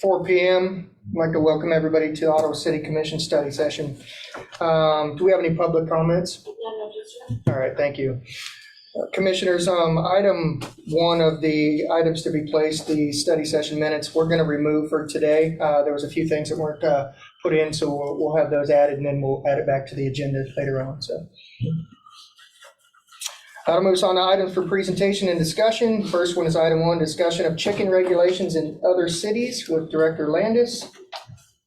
4 p.m. I'd like to welcome everybody to Ottawa City Commission study session. Do we have any public comments? No, All right, thank you. Commissioners, item one of the items to be placed, the study session minutes, we're going to remove for today. There was a few things that weren't put in, so we'll have those added, and then we'll add it back to the agenda later on. So, that'll move us on to items for presentation and discussion. First one is item one, discussion of chicken regulations in other cities with Director Landis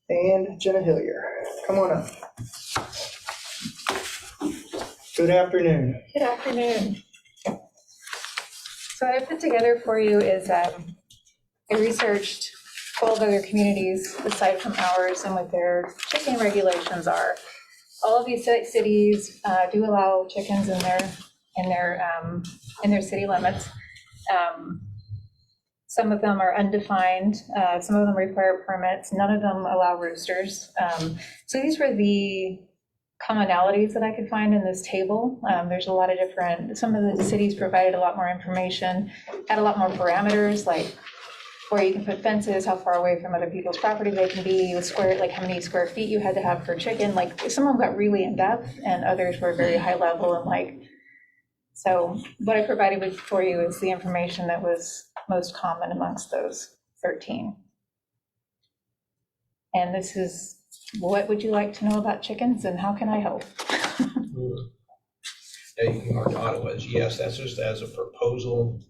and Jenna Hillier. Come on up. Good afternoon. Good afternoon. So what I put together for you is I researched 12 other communities aside from ours and what their chicken regulations are. All of these cities do allow chickens in their city limits. Some of them are undefined. Some of them require permits. None of them allow roosters. So these were the commonalities that I could find in this table. There's a lot of different, some of the cities provided a lot more information, had a lot more parameters, like where you can put fences, how far away from other people's property they can be, like how many square feet you had to have for chicken. Like some of them got really in depth and others were very high level and like, so what I provided for you is the information that was most common amongst those 13. And this is, what would you like to know about chickens and how can I help? Yeah, you can mark Ottawa as yes, that's just as a proposal.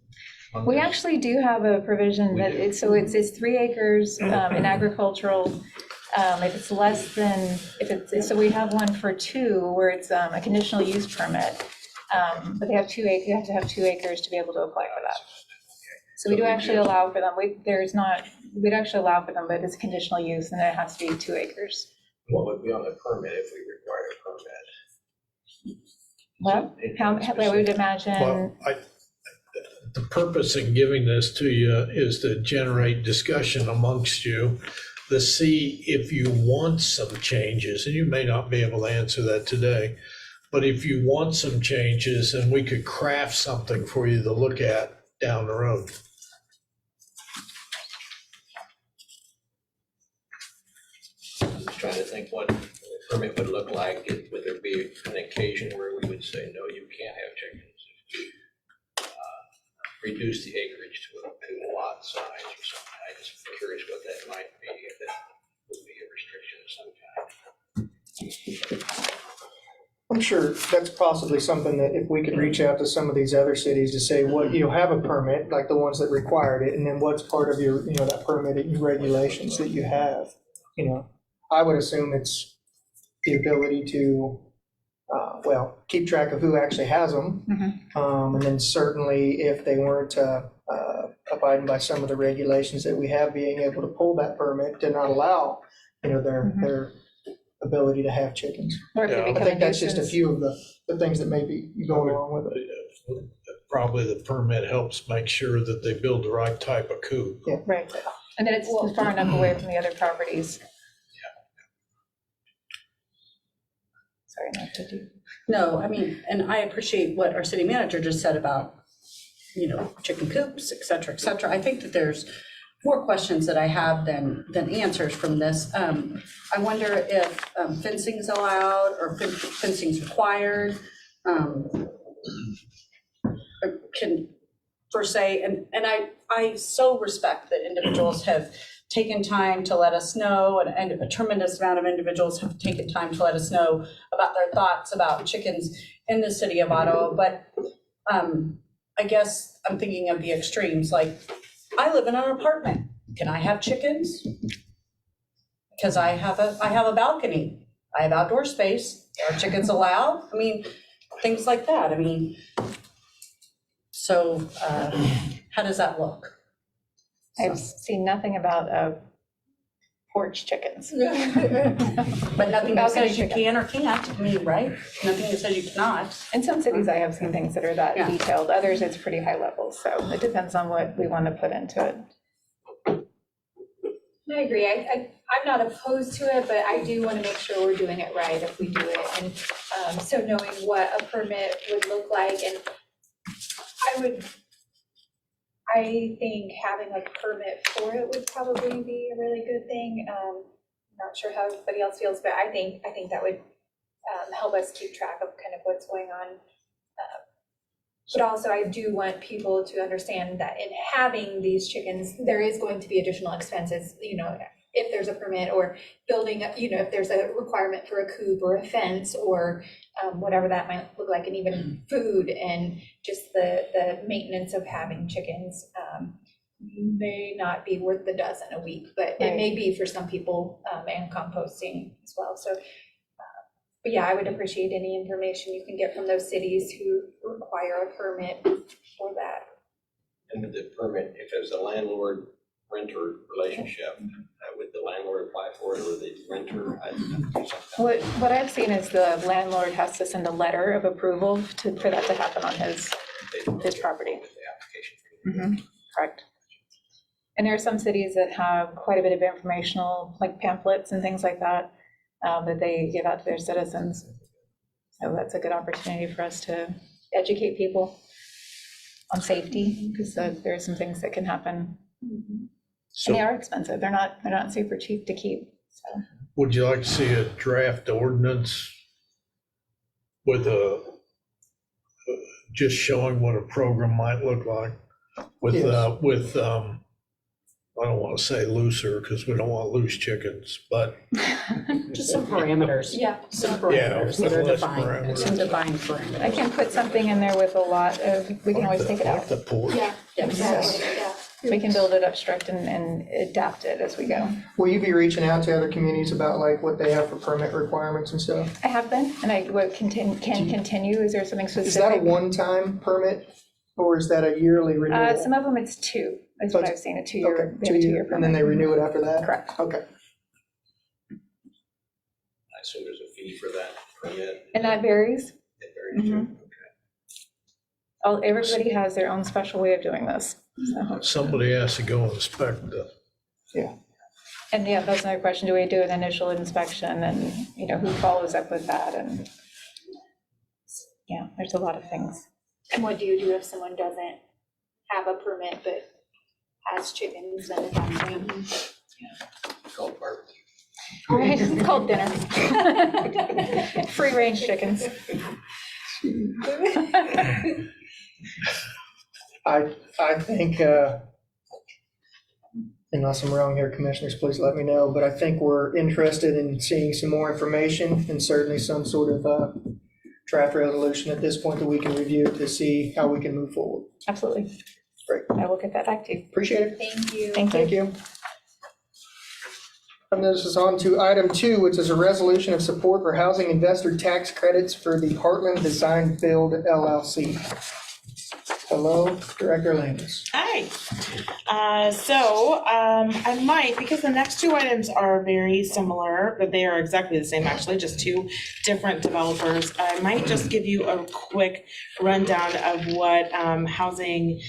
We actually do have a provision that it's 3 acres in agricultural. If it's less than, so we have one for 2 where it's a conditional use permit. But they have 2 acres, you have to have 2 acres to be able to apply for that. So we do actually allow for them. We'd actually allow for them, but it's conditional use and it has to be 2 acres. What would be on the permit if we required a permit? Well, I would imagine. Well, the purpose in giving this to you is to generate discussion amongst you, to see if you want some changes, and you may not be able to answer that today, but if you want some changes, and we could craft something for you to look at down the road. I'm just trying to think what a permit would look like. Would there be an occasion where we would say, no, you can't have chickens? Reduce the acreage to a lot size or something. I'm just curious what that might be, if that would be a restriction of some kind. I'm sure that's possibly something that if we could reach out to some of these other cities to say, what, you have a permit, like the ones that required it, and then what's part of your, that permitting regulations that you have, I would assume it's the ability to, keep track of who actually has them. Mm-hmm. And then certainly if they weren't abiding by some of the regulations that we have, being able to pull that permit to not allow, their ability to have chickens. I think that's just a few of the things that may be going along with it. Probably the permit helps make sure that they build the right type of coop. Yeah. Right. And then it's far enough away from the other properties. Sorry, not to do. I mean, and I appreciate what our city manager just said about, chicken coops, et cetera, et cetera. I think that there's more questions that I have than answers from this. I wonder if fencing's allowed or fencing's required. Per se, and I so respect that individuals have taken time to let us know, and a tremendous amount of individuals have taken time to let us know about their thoughts about chickens in the city of Ottawa. But I guess I'm thinking of the extremes. Like, I live in an apartment. Can I have chickens? Because I have a balcony. I have outdoor space. Are chickens allowed? I mean, things like that. I mean, so how does that look? I've seen nothing about porch chickens. But nothing that says you can or can't, I mean, right? Nothing that says you cannot. In some cities, I have seen things that are that detailed. Others, it's pretty high level. So it depends on what we want to put into it. I agree. I'm not opposed to it, but I do want to make sure we're doing it right if we do it. And so knowing what a permit would look like, and I think having a permit for it would probably be a really good thing. Not sure how everybody else feels, but I think that would help us keep track of kind of what's going on. But also I do want people to understand that in having these chickens, there is going to be additional expenses, you know, if there's a permit or building, you know, if there's a requirement for a coop or a fence or whatever that might look like, and even food and just the maintenance of having chickens may not be worth the dozen a week, but it may be for some people, and composting as well. So, but yeah, I would appreciate any information you can get from those cities who require a permit for that. And with the permit, if there's a landlord-renter relationship, would the landlord apply for it or the renter? What I've seen is the landlord has to send a letter of approval for that to happen on his property. With the application. Correct. And there are some cities that have quite a bit of informational, like pamphlets and things like that, that they give out to their citizens. So that's a good opportunity for us to educate people on safety, because there are some things that can happen. And they are expensive. They're not super cheap to keep. So. Would you like to see a draft ordinance with just showing what a program might look like with, Yes. I don't want to say looser because we don't want loose chickens, but Just some parameters. Yeah. Some parameters that are less defined, parameters. some defined parameters. I can put something in there with a lot of, we can always take it like out. the porch. Yeah, Yes. exactly, yeah. We can build it abstract and adapt it as we go. Will you be reaching out to other communities about like what they have for permit requirements and stuff? I have been, and I can continue. Is there something specific? Is that a one-time permit or is that a yearly renewal? Some of them it's 2, is what I've seen, a 2-year, Okay, they have a 2-year and then they permit. renew it after that? Correct. Okay. I assume there's a fee for that permit. And that varies. It varies too. Okay. Everybody has their own special way of doing this. So. Somebody has to go inspect the, And yeah, that's another question. Do we do an initial inspection, and you know, who follows up with that? And yeah, there's a lot of things. And what do you do if someone doesn't have a permit but has chickens and has them? Called barbecue. Right, it's called dinner. Free range chickens. I think, unless I'm wrong here, commissioners, please let me know, but I think we're interested in seeing some more information and certainly some sort of draft resolution at this point that we can review to see how we can move forward. Absolutely. Great. I will get that back to you. Appreciate it. Thank you. Thank you. And this is on to item 2, which is a resolution of support for housing investor tax credits for the Heartland Design Build LLC. Hello, Director Landis. Hi. I might, because the next 2 items are very similar, but they are exactly the same, actually, just 2 different developers. I might just give you a quick rundown of what housing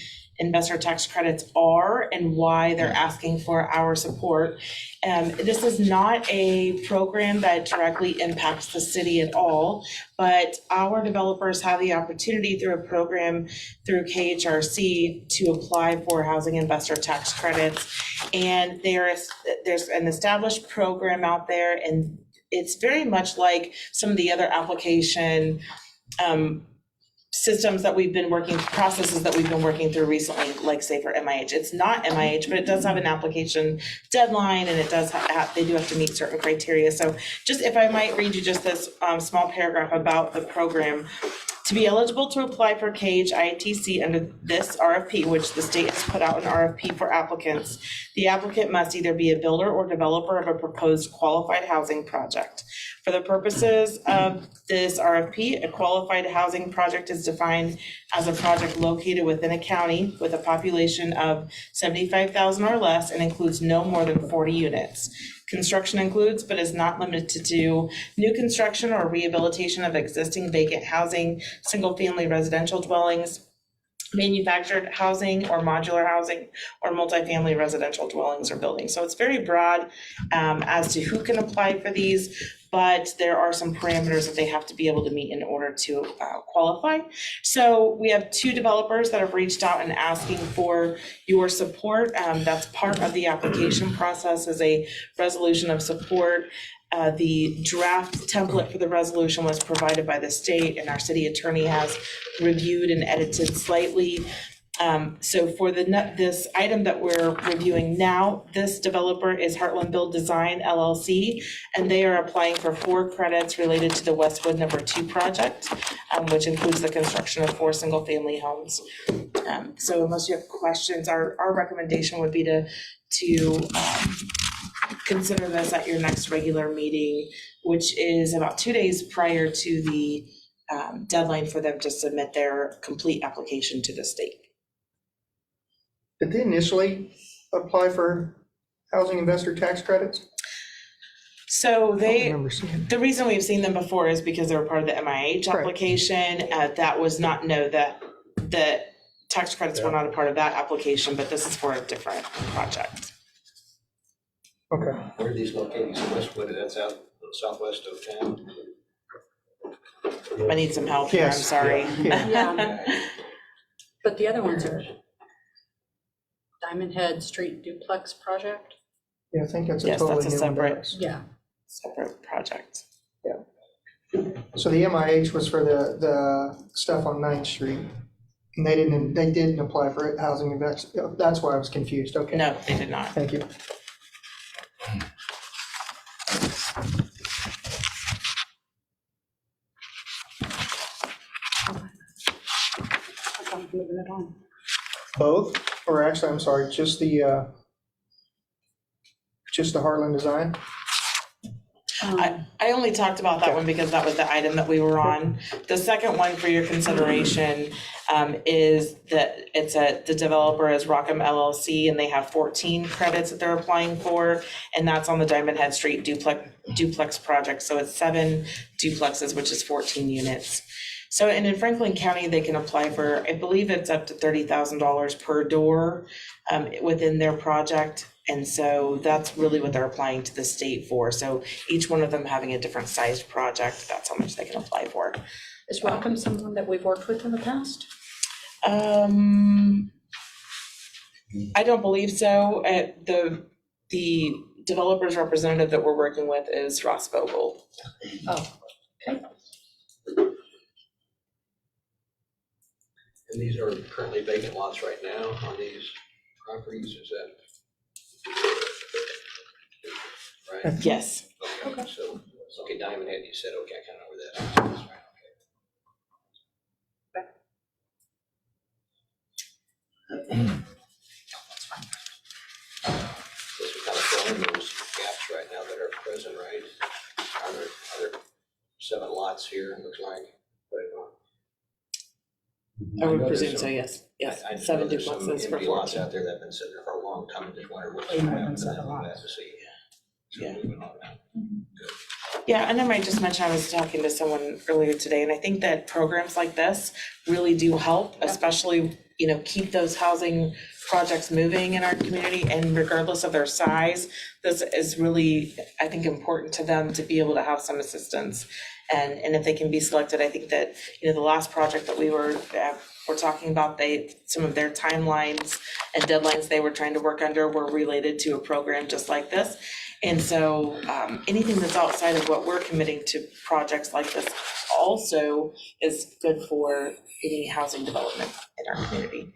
investor tax credits are and why they're asking for our support. This is not a program that directly impacts the city at all, but our developers have the opportunity through a program through KHRC to apply for housing investor tax credits. And there's an established program out there, and it's very much like some of the other application systems that we've been processes that we've been working through recently, like say for MIH. It's not MIH, but it does have an application deadline, and it does they do have to meet certain criteria. So just if I might read you just this small paragraph about the program. To be eligible to apply for KHITC under this RFP, which the state has put out an RFP for applicants, the applicant must either be a builder or developer of a proposed qualified housing project. For the purposes of this RFP, a qualified housing project is defined as a project located within a county with a population of 75,000 or less and includes no more than 40 units. Construction includes, but is not limited to, new construction or rehabilitation of existing vacant housing, single-family residential dwellings, manufactured housing or modular housing, or multifamily residential dwellings or buildings. So it's very broad as to who can apply for these. but there are some parameters that they have to be able to meet in order to qualify. So we have 2 developers that have reached out and asking for your support. That's part of the application process, is a resolution of support. The draft template for the resolution was provided by the state, and our city attorney has reviewed and edited slightly. So for this item that we're reviewing now, this developer is Heartland Build Design LLC, and they are applying for 4 credits related to the Westwood No. 2 project, which includes the construction of 4 single-family homes. So unless you have questions, our recommendation would be to consider this at your next regular meeting, which is about 2 days prior to the deadline for them to submit their complete application to the state. Did they initially apply for housing investor tax credits? So I don't remember seeing. the reason we've seen them before is because they were part of the MIH Correct. application. That was not, that the tax credits were not a part of that application, but this is for a different project. Okay. Where are these located? So Westwood, that's out southwest of town? I need some help here, I'm Yes. sorry. Yeah. Yeah, but the other ones are Diamond Head Street Duplex Project. Yeah, I think that's a Yes, totally that's a new one. separate- to us. Yeah. Separate project. So the MIH was for the stuff on 9th Street. And they didn't apply for housing investor. That's why I was confused. Okay. No, they did not. Thank you. I'm moving it on. Both, or actually, I'm sorry, just the Heartland Design? I only talked about that one because that was the item that we were on. The second one for your consideration is that the developer is Rockham LLC, and they have 14 credits that they're applying for, and that's on the Diamond Head Street duplex project. So it's 7 duplexes, which is 14 units. So, and in Franklin County, they can apply for, I believe it's up to $30,000 per door within their project. And so that's really what they're applying to the state for. So each one of them having a different sized project, that's how much they can apply for. Is Rockham someone that we've worked with in the past? I don't believe so. The developer's representative that we're working with is Ross Vogel. Oh, okay. And these are currently vacant lots right now on these properties, is that? Right? Yes. Okay, so, okay, Diamond Head, you said, okay, I kind of know where that is. That's right, okay. So we're kind of filling those gaps right now that are present, right? Are there 7 lots here, it looks like? I would know there's presume so, some- yes. Yes, I just 7 know there's some duplexes for empty lots 14. out there that have been sitting there for a long time, and just wonder what's Way more than happening 7 to lots. that to see. Yeah. So moving on now. Yeah, and I might just mention, I was talking to someone earlier today, and I think that programs like this really do help, especially, keep those housing projects moving in our community, and regardless of their size, this is really, I think, important to them to be able to have some assistance. And if they can be selected, I think that, the last project that we were talking about, some of their timelines and deadlines they were trying to work under were related to a program just like this. And so anything that's outside of what we're committing to projects like this also is good for getting housing development in our community.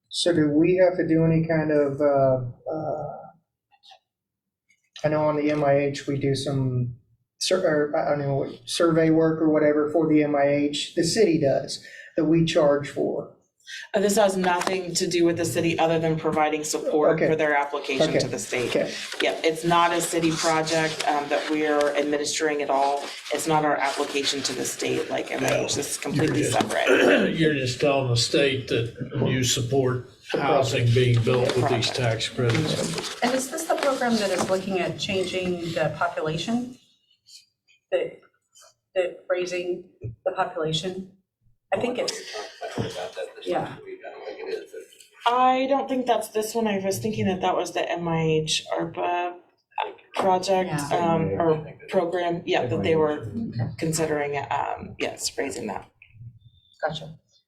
So do we have to do any kind of, I know on the MIH, we do some, I don't know, survey work or whatever for the MIH, the city does, that we charge for. This has nothing to do with the city other than providing support Okay. for their application Okay. to the state. Okay, Yeah, it's not a city project that we are administering at all. It's not our application to the state like MIH. This is completely You're just- separate. You're just telling the state that you support housing being built with these tax credits. And is this the program that is looking at changing the population? The raising the population? I think it's, I heard about that this Yeah. week, I don't think it is, but I don't think that's this one. I was thinking that was the MIH ARPA. project, Yeah. or program, yeah, that they were considering, yes, raising that. Gotcha.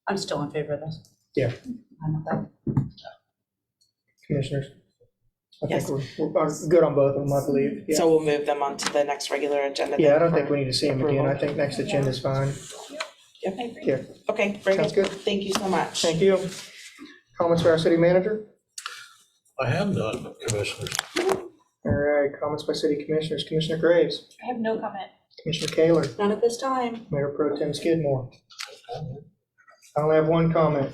I'm still in favor of this. Yeah. I'm with that. Commissioners? I Yes. think we're good on both of them, I believe. Yeah. So we'll move them on to the next regular agenda. Yeah, I then don't for think we need to see them again. I think next agenda's fine. Yeah, Okay, very sounds good. good. Thank you so much. Thank you. Comments for our city manager? I have none, Commissioners. All right, comments by city commissioners. Commissioner Graves, I have no comment. Commissioner Kaler, None at this time. Mayor Pro Tem Skidmore. I only have one comment.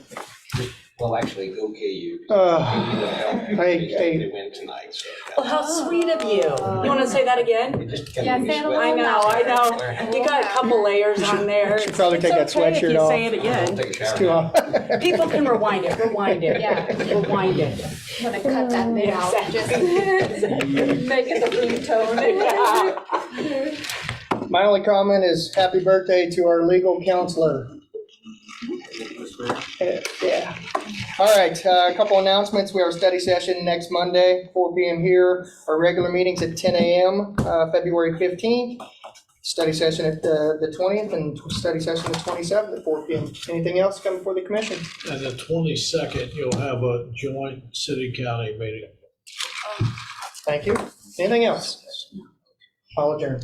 Well, actually, okay, you. Hey. They win tonight, so. Well, how sweet of you. You want to say that again? It just kinda Yeah, made me say it a sweat. I know. You got a couple layers on there. Should probably take that It's okay if sweatshirt you off. say it again. Take a It's shower. too now. hot. People can rewind it, Yeah. rewind it. I'm gonna cut that bit out, just make it the ringtone. My only comment is happy birthday to our legal counselor. Yeah. All right, a couple announcements. We have a study session next Monday, 4 p.m. here. Our regular meeting's at 10 a.m., February 15th. Study session at the 20th and study session the 27th at 4 p.m. Anything else come before the commission? And the 22nd, you'll have a joint city-county meeting. Thank you. Anything else? I'll adjourn.